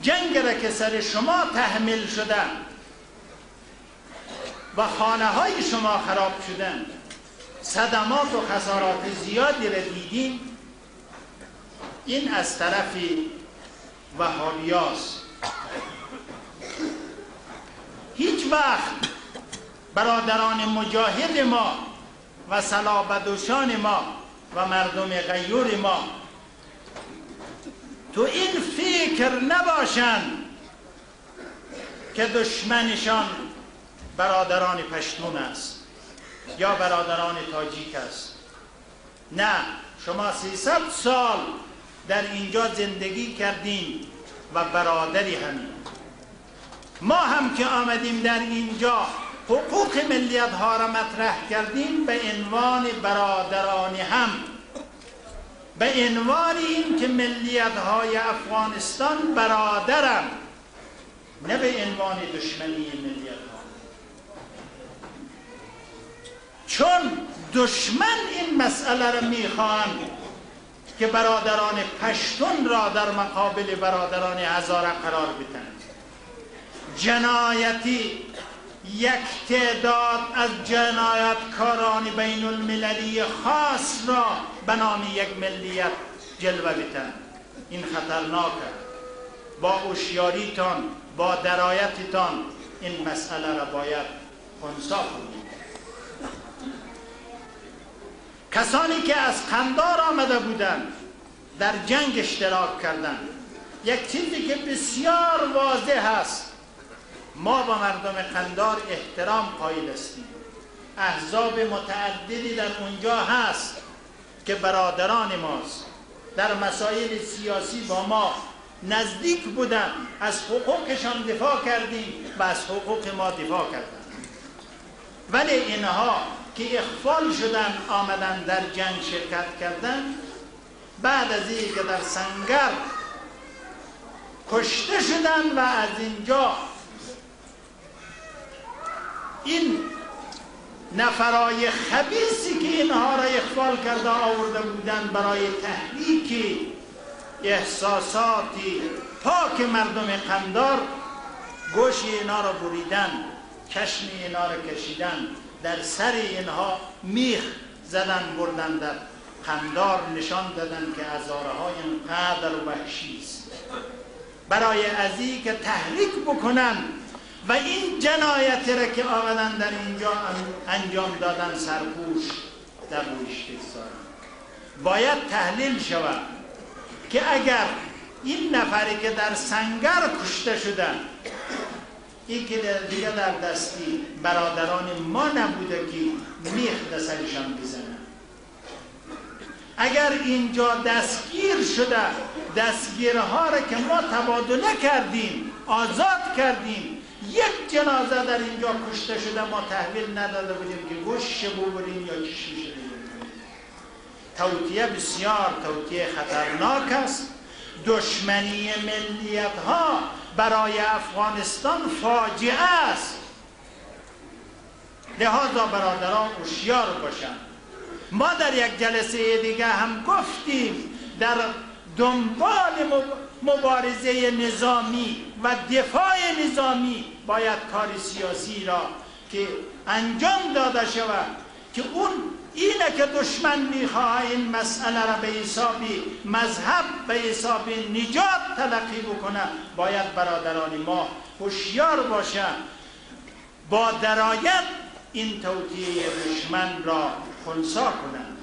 جنگ را که سر شما تحمیل شدن و خانه های شما خراب شدن، صدمات و خسارات زیادی را دیدین، این از طرف وهابیاست. هیچ وقت برادران مجاهد ما و صلابدوشان ما و مردم غیور ما تو این فکر نباشن که دشمنشان برادران پشتون است یا برادران تاجیک است. نه، شما 300 سال در اینجا زندگی کردین و برادری همین. ما هم که آمدیم در اینجا حقوق ملیت ها را مطرح کردیم به عنوان برادران هم، به عنوان این که ملیت های افغانستان برادرم، نه به عنوان دشمنی ملیت ها. چون دشمن این مسئله را میخواهند که برادران پشتون را در مقابل برادران هزاره قرار بدن. جنایتی یک تعداد از جنایتکاران بین المللی خاص را به نام یک ملیت جلوه بدن. این خطرناک است. با هوشیاریتان، با درایتتان این مسئله را باید خنثی کنید. کسانی که از قندار آمده بودند در جنگ اشتراک کردند، یک چیزی که بسیار واضح است، ما با مردم قندار احترام قائل هستیم. احزاب متعددی در اونجا هست که برادران ماست، در مسائل سیاسی با ما نزدیک بودن، از حقوقشان دفاع کردیم و از حقوق ما دفاع کردن. ولی اینها که اخفال شدن آمدن در جنگ شرکت کردن، بعد از این که در سنگر کشته شدن و از اینجا این نفرای خبیثی که اینها را اخفال کرده آورده بودن برای تحریک احساساتی پاک مردم قندار، گوش اینا را بریدن، چشم اینا را کشیدن، در سر اینها میخ زدن، بردن در قندار، نشان دادن که هزاره های اینقدر وحشی است، برای ازی که تحریک بکنن و این جنایت را که آمدن در اینجا انجام دادن سرپوش در رویش بگذارن. باید تحلیل شود که اگر این نفری که در سنگر کشته شدن، این که دیگه در دستی برادران ما نبوده که میخ دستشان بزنن، اگر اینجا دستگیر شده، دستگیرها را که ما تبادله کردیم، آزاد کردیم، یک جنازه در اینجا کشته شده ما تحویل نداده بودیم که گوشش ببریم یا چشمش ببریم. توطئه بسیار توطئه خطرناک است. دشمنی ملیت ها برای افغانستان فاجعه است. لذا برادران هوشیار باشند. ما در یک جلسه دیگه هم گفتیم در دنبال مبارزه نظامی و دفاع نظامی باید کار سیاسی را که انجام داده شود که اون اینه که دشمن میخواه این مسئله را به حساب مذهب، به حساب نجات تلقی بکنه. باید برادران ما هوشیار باشند، با درایت این توطئه دشمن را خنثی کنند.